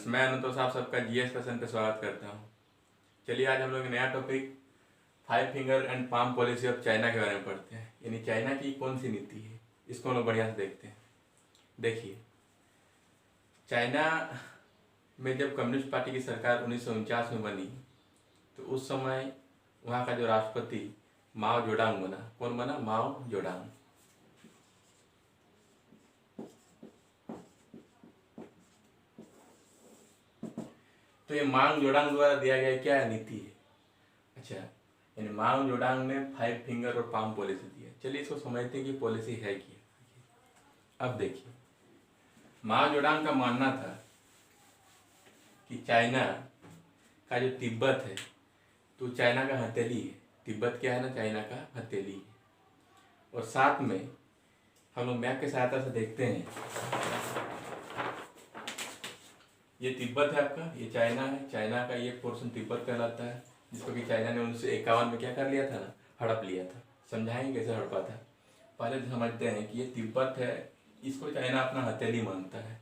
मैं अनंत साहब सबका जीएस सेशन पे स्वागत करता हूँ। चलिए आज हम लोग नया topic 5 finger and palm policy of China के बारे में पढ़ते हैं। यानी चाइना की कौन सी नीति है, इसको हम लोग बढ़िया से देखते हैं। देखिए, चाइना में जब कम्युनिस्ट पार्टी की सरकार 1949 में बनी तो उस समय वहाँ का जो राष्ट्रपति माओ जोडांग बना। कौन बना? माओ जोडांग। तो ये मांग जोडांग द्वारा दिया गया क्या है नीति है। अच्छा, यानी मांग जोडांग ने 5 फिंगर और पाम पॉलिसी दी है। चलिए इसको समझते हैं कि पॉलिसी है क्या। अब देखिए, माओ जोडांग का मानना था कि चाइना का जो तिब्बत है तो चाइना का हथेली है। तिब्बत क्या है ना, चाइना का हथेली है। और साथ में हम लोग मैप की सहायता से देखते हैं, ये तिब्बत है आपका, ये चाइना है। चाइना का ये पोर्शन तिब्बत कहलाता है, जिसको कि चाइना ने 1951 में क्या कर लिया था ना, हड़प लिया था। समझाएंगे कैसे हड़पा था। पहले तो समझते हैं कि ये तिब्बत है, इसको चाइना अपना हथेली मानता है।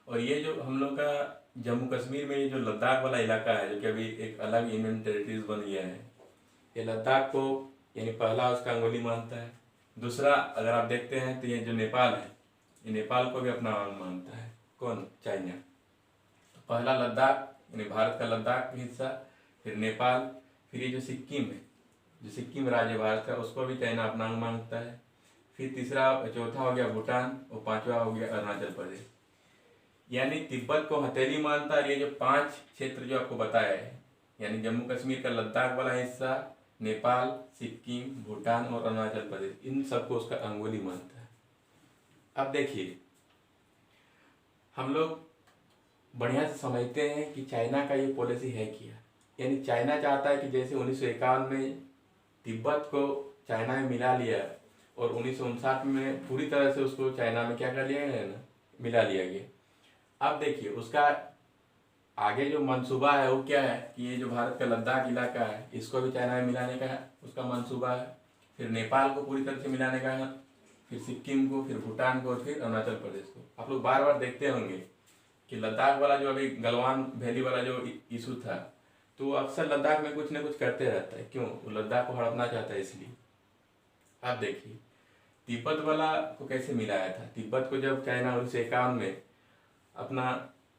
और ये जो हम लोग का जम्मू कश्मीर में ये जो लद्दाख वाला इलाका है, जो कि अभी एक अलग यूनियन टेरिटरीज बन गया है, ये लद्दाख को यानी पहला उसका अंगुली मानता है। दूसरा अगर आप देखते हैं तो ये जो नेपाल है, ये नेपाल को भी अपना अंग मानता है। कौन? चाइना। पहला लद्दाख यानी भारत का लद्दाख हिस्सा, फिर नेपाल, फिर ये जो सिक्किम है, जो सिक्किम राज्य भारत का, उसको भी चाइना अपना अंग मानता है। फिर तीसरा चौथा हो गया भूटान और पांचवा हो गया अरुणाचल प्रदेश। यानी तिब्बत को हथेली मानता है। ये जो 5 क्षेत्र जो आपको बताया है, यानी जम्मू कश्मीर का लद्दाख वाला हिस्सा, नेपाल, सिक्किम, भूटान और अरुणाचल प्रदेश, इन सबको उसका अंगुली मानता है। अब देखिए, हम लोग बढ़िया से समझते हैं कि चाइना का ये पॉलिसी है क्या। यानी चाइना चाहता है कि जैसे 1951 में तिब्बत को चाइना में मिला लिया और 1959 में पूरी तरह से उसको चाइना में क्या कर लिया गया ना, मिला लिया गया। अब देखिए, उसका आगे जो मंसूबा है वो क्या है कि ये जो भारत का लद्दाख इलाका है, इसको भी चाइना में मिलाने का उसका मंसूबा है। फिर नेपाल को पूरी तरह से मिलाने का है, फिर सिक्किम को, फिर भूटान को, फिर अरुणाचल प्रदेश को। आप लोग बार बार देखते होंगे कि लद्दाख वाला जो अभी गलवान वैली वाला जो इशू था, तो अक्सर लद्दाख में कुछ ना कुछ करते रहता है। क्यों? वो लद्दाख को हड़पना चाहता है, इसलिए। आप देखिए, तिब्बत वाला को कैसे मिलाया था। तिब्बत को जब चाइना 1951 में अपना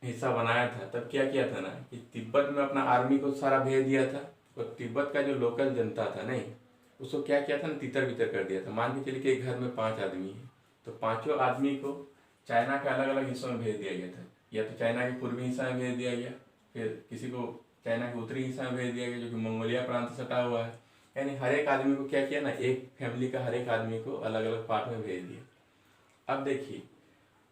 हिस्सा बनाया था, तब क्या किया था ना कि तिब्बत में अपना आर्मी को सारा भेज दिया था। और तिब्बत का जो लोकल जनता था नहीं, उसको क्या किया था ना, तितर बितर कर दिया था। मान के चलिए कि एक घर में 5 आदमी है, तो पांचों आदमी को चाइना के अलग अलग हिस्सों में भेज दिया गया था। या तो चाइना के पूर्वी हिस्सा में भेज दिया गया, फिर किसी को चाइना के उत्तरी हिस्सा में भेज दिया गया जो कि मंगोलिया प्रांत से सटा हुआ है। यानी हर एक आदमी को क्या किया ना, एक फैमिली का हर एक आदमी को अलग अलग पार्ट में भेज दिया। अब देखिए,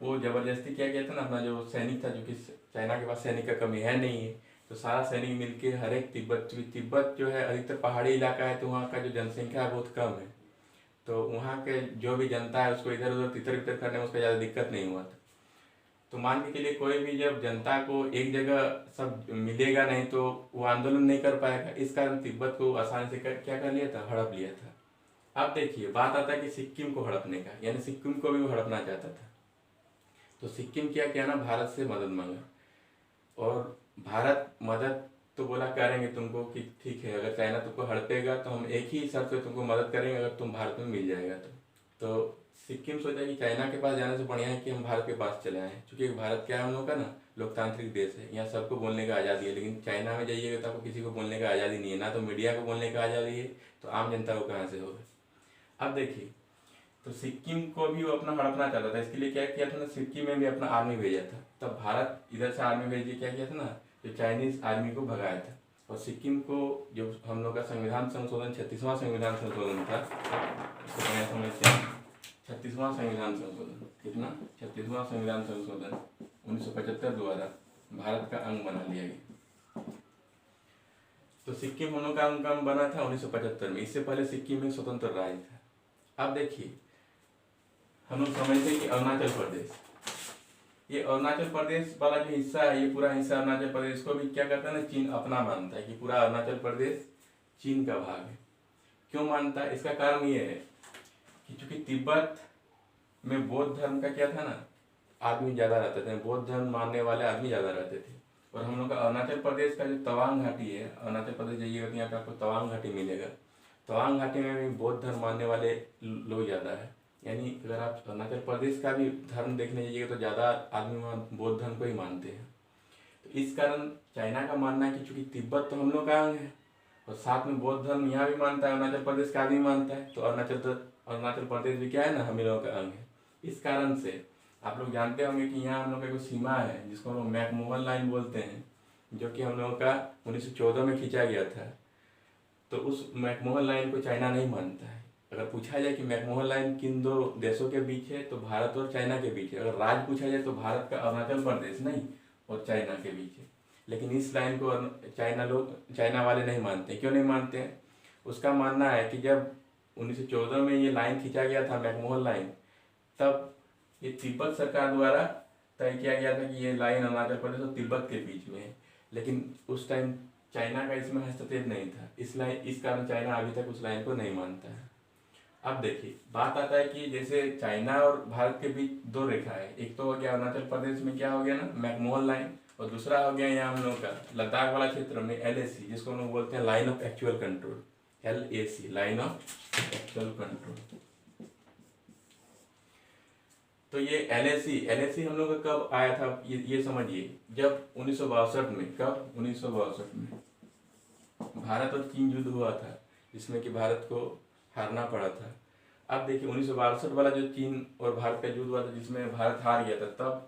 वो जबरदस्ती क्या किया था ना, अपना जो सैनिक था, जो कि चाइना के पास सैनिक का कमी है नहीं है, तो सारा सैनिक मिलके हर एक तिब्बत जो है अधिकतर पहाड़ी इलाका है, तो वहाँ का जो जनसंख्या है बहुत कम है। तो वहाँ के जो भी जनता है उसको इधर उधर तितर बितर करने में उसका ज़्यादा दिक्कत नहीं हुआ था। तो मान के चलिए, कोई भी जब जनता को एक जगह सब मिलेगा नहीं तो वो आंदोलन नहीं कर पाएगा। इस कारण तिब्बत को आसानी से क्या कर लिया था, हड़प लिया था। अब देखिए, बात आता है कि सिक्किम को हड़पने का, यानी सिक्किम को भी वो हड़पना चाहता था। तो सिक्किम क्या किया ना, भारत से मदद मांगा। और भारत मदद तो बोला करेंगे तुमको कि ठीक है, अगर चाइना तुमको हड़पेगा तो हम एक ही शर्त पे तुमको मदद करेंगे, अगर तुम भारत में मिल जाएगा तो सिक्किम सोचा कि चाइना के पास जाने से बढ़िया है कि हम भारत के पास चले आए, क्योंकि भारत क्या है, हम लोग का ना लोकतांत्रिक देश है, यहाँ सबको बोलने का आज़ादी है। लेकिन चाइना में जाइएगा तो आपको किसी को बोलने का आज़ादी नहीं है, ना तो मीडिया को बोलने का आज़ादी है, तो आम जनता को कहाँ से होगा। अब देखिए, तो सिक्किम को भी वो अपना हड़पना चाहता था। इसके लिए क्या किया था ना, सिक्किम में भी अपना आर्मी भेजा था। तब भारत इधर से आर्मी भेज के क्या किया था ना, जो चाइनीज आर्मी को भगाया था। और सिक्किम को जो हम लोग का संविधान संशोधन 36वां संविधान संशोधन था, इसको बढ़िया समझते हैं। 36वां संविधान संशोधन, कितना? 36वां संविधान संशोधन 1975 द्वारा भारत का अंग बना लिया गया। तो सिक्किम हम लोग का अंग बना था 1975 में। इससे पहले सिक्किम में स्वतंत्र राज्य था। अब देखिए, हम लोग समझते हैं कि अरुणाचल प्रदेश, ये अरुणाचल प्रदेश वाला जो हिस्सा है, ये पूरा हिस्सा अरुणाचल प्रदेश को भी क्या करता है ना, चीन अपना मानता है कि पूरा अरुणाचल प्रदेश चीन का भाग है। क्यों मानता है? इसका कारण ये है कि चूंकि तिब्बत में बौद्ध धर्म का क्या था ना, आदमी ज़्यादा रहते थे, बौद्ध धर्म मानने वाले आदमी ज़्यादा रहते थे। और हम लोग का अरुणाचल प्रदेश का जो तवांग घाटी है, अरुणाचल प्रदेश जाइएगा तो यहाँ पे आपको तवांग घाटी मिलेगा। तवांग घाटी में भी बौद्ध धर्म मानने वाले लोग ज़्यादा है। यानी अगर आप अरुणाचल प्रदेश का भी धर्म देखने जाइएगा तो ज़्यादा आदमी वहाँ बौद्ध धर्म को ही मानते हैं। तो इस कारण चाइना का मानना है कि चूंकि तिब्बत तो हम लोग का अंग है और साथ में बौद्ध धर्म यहाँ भी मानता है, अरुणाचल प्रदेश का आदमी मानता है, तो अरुणाचल प्रदेश भी क्या है ना, हम लोगों का अंग है। इस कारण से आप लोग जानते होंगे कि यहाँ हम लोग का एक सीमा है जिसको हम लोग मैकमोहन लाइन बोलते हैं, जो कि हम लोगों का 1914 में खींचा गया था। तो उस मैकमोहन लाइन को चाइना नहीं मानता है। अगर पूछा जाए कि मैकमोहन लाइन किन दो देशों के बीच है, तो भारत और चाइना के बीच है। अगर राज्य पूछा जाए तो भारत का अरुणाचल प्रदेश नहीं और चाइना के बीच है। लेकिन इस लाइन को चाइना वाले नहीं मानते। क्यों नहीं मानते हैं? उसका मानना है कि जब 1914 में ये लाइन खींचा गया था, मैकमोहन लाइन, तब ये तिब्बत सरकार द्वारा तय किया गया था कि ये लाइन अरुणाचल प्रदेश और तिब्बत के बीच में है। लेकिन उस टाइम चाइना का इसमें हस्तक्षेप नहीं था, इस कारण चाइना अभी तक उस लाइन को नहीं मानता है। अब देखिए, बात आता है कि जैसे चाइना और भारत के बीच दो रेखा है, एक तो हो गया अरुणाचल प्रदेश में क्या हो गया ना, मैकमोहन लाइन, और दूसरा हो गया यहाँ हम लोग का लद्दाख वाला क्षेत्र में LAC, जिसको हम लोग बोलते हैं line of actual control, LAC, line of actual control. तो ये LAC हम लोग का कब आया था, ये समझिए, जब 1962 में, कब 1962 में भारत और चीन युद्ध हुआ था, जिसमें कि भारत को हारना पड़ा था। अब देखिए 1962 वाला जो चीन और भारत का युद्ध हुआ था, जिसमें भारत हार गया था, तब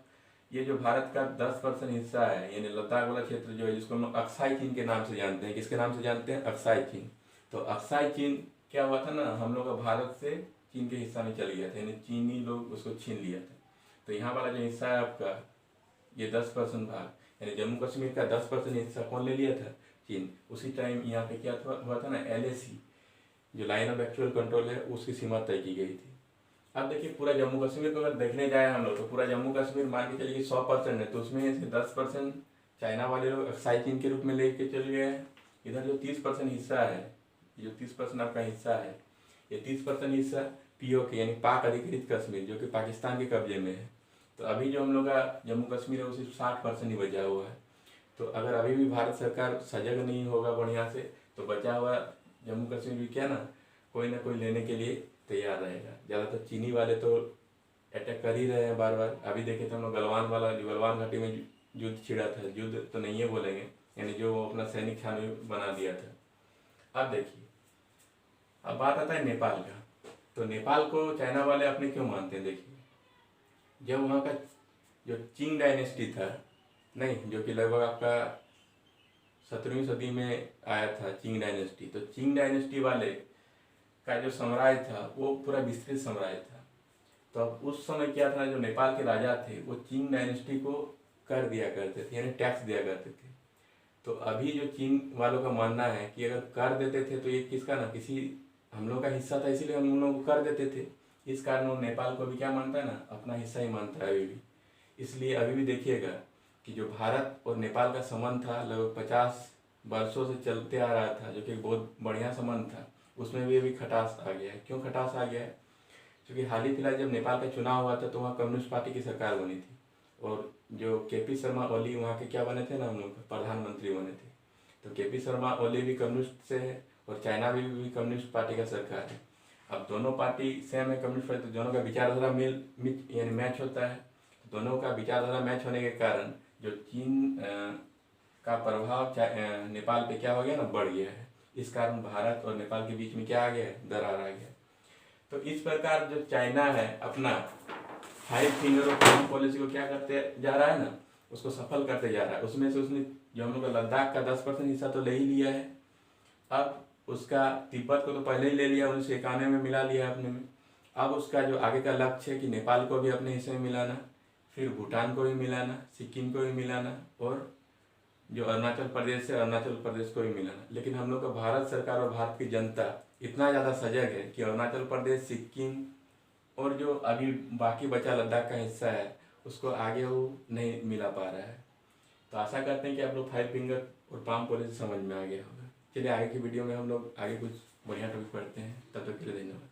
ये जो भारत का 10% हिस्सा है, यानी लद्दाख वाला क्षेत्र जो है, जिसको हम लोग अक्साई चीन के नाम से जानते हैं। किसके नाम से जानते हैं? अक्साई चीन। तो अक्साई चीन क्या हुआ था ना, हम लोग का भारत से चीन के हिस्सा में चल गया था, यानी चीनी लोग उसको छीन लिया था। तो यहाँ वाला जो हिस्सा है आपका, ये 10% भाग, यानी जम्मू कश्मीर का 10% हिस्सा कौन ले लिया था? चीन। उसी टाइम यहाँ पे क्या हुआ था ना, LAC, जो लाइन ऑफ एक्चुअल कंट्रोल है, उसकी सीमा तय की गई थी। अब देखिए, पूरा जम्मू कश्मीर को अगर देखने जाए हम लोग, तो पूरा जम्मू कश्मीर मान के चलिए 100% है, तो उसमें से 10% चाइना वाले लोग अक्साई चीन के रूप में लेके चल गए हैं। इधर जो 30% हिस्सा है, जो 30% आपका हिस्सा है, ये 30% हिस्सा POK यानी पाक अधिकृत कश्मीर, जो कि पाकिस्तान के कब्जे में है। तो अभी जो हम लोग का जम्मू कश्मीर है, वो सिर्फ 60% ही बचा हुआ है। तो अगर अभी भी भारत सरकार सजग नहीं होगा बढ़िया से, तो बचा हुआ जम्मू कश्मीर भी क्या ना कोई लेने के लिए तैयार रहेगा। ज़्यादातर चीनी वाले तो अटैक कर ही रहे हैं बार बार। अभी देखे तो हम लोग गलवान वाला, जो गलवान घाटी में युद्ध छिड़ा था, युद्ध तो नहीं है बोलेंगे, यानी जो अपना सैनिक छावनी बना दिया था। अब देखिए, अब बात आता है नेपाल का। तो नेपाल को चाइना वाले अपने क्यों मानते हैं? देखिए, जब वहाँ का जो चिंग डायनेस्टी था, नहीं, जो कि लगभग आपका 17वीं सदी में आया था चिंग डायनेस्टी, तो चिंग डायनेस्टी वाले का जो साम्राज्य था वो पूरा विस्तृत साम्राज्य था। तो अब उस समय क्या था, जो नेपाल के राजा थे वो चिंग डायनेस्टी को कर दिया करते थे, यानी टैक्स दिया करते थे। तो अभी जो चीन वालों का मानना है कि अगर कर देते थे तो ये किसका ना, किसी हम लोग का हिस्सा था, इसीलिए हम लोग को कर देते थे। इस कारण वो नेपाल को भी क्या मानता है ना, अपना हिस्सा ही मानता है अभी भी। इसलिए अभी भी देखिएगा कि जो भारत और नेपाल का संबंध था, लगभग 50 वर्षों से चलते आ रहा था, जो कि बहुत बढ़िया संबंध था, उसमें भी अभी खटास आ गया है। क्यों खटास आ गया है? क्योंकि हाल ही फिलहाल जब नेपाल का चुनाव हुआ था, तो वहाँ कम्युनिस्ट पार्टी की सरकार बनी थी, और जो KP शर्मा ओली वहाँ के क्या बने थे ना, हम लोग प्रधानमंत्री बने थे। तो KP शर्मा ओली भी कम्युनिस्ट से है, और चाइना भी कम्युनिस्ट पार्टी का सरकार है। अब दोनों पार्टी सेम है, कम्युनिस्ट पार्टी, तो दोनों का विचारधारा यानी मैच होता है। दोनों का विचारधारा मैच होने के कारण जो चीन का प्रभाव नेपाल पे क्या हो गया ना, बढ़ गया है। इस कारण भारत और नेपाल के बीच में क्या आ गया है, दरार आ गया। तो इस प्रकार जो चाइना है अपना 5 फिंगर ऑफ पॉलिसी पॉलिसी को क्या करते जा रहा है ना, उसको सफल करते जा रहा है। उसमें से उसने जो हम लोग का लद्दाख का 10% हिस्सा तो ले ही लिया है। अब उसका तिब्बत को तो पहले ही ले लिया, 1991 में मिला लिया अपने में। अब उसका जो आगे का लक्ष्य है कि नेपाल को भी अपने हिस्से में मिलाना, फिर भूटान को भी मिलाना, सिक्किम को भी मिलाना, और जो अरुणाचल प्रदेश है अरुणाचल प्रदेश को भी मिलाना। लेकिन हम लोग का भारत सरकार और भारत की जनता इतना ज़्यादा सजग है कि अरुणाचल प्रदेश, सिक्किम और जो अभी बाकी बचा लद्दाख का हिस्सा है, उसको आगे वो नहीं मिला पा रहा है। तो आशा करते हैं कि आप लोग 5 फिंगर और पाम पॉलिसी समझ में आ गया होगा। चलिए आगे की वीडियो में हम लोग आगे कुछ बढ़िया टॉपिक पढ़ते हैं। तब तक के लिए धन्यवाद।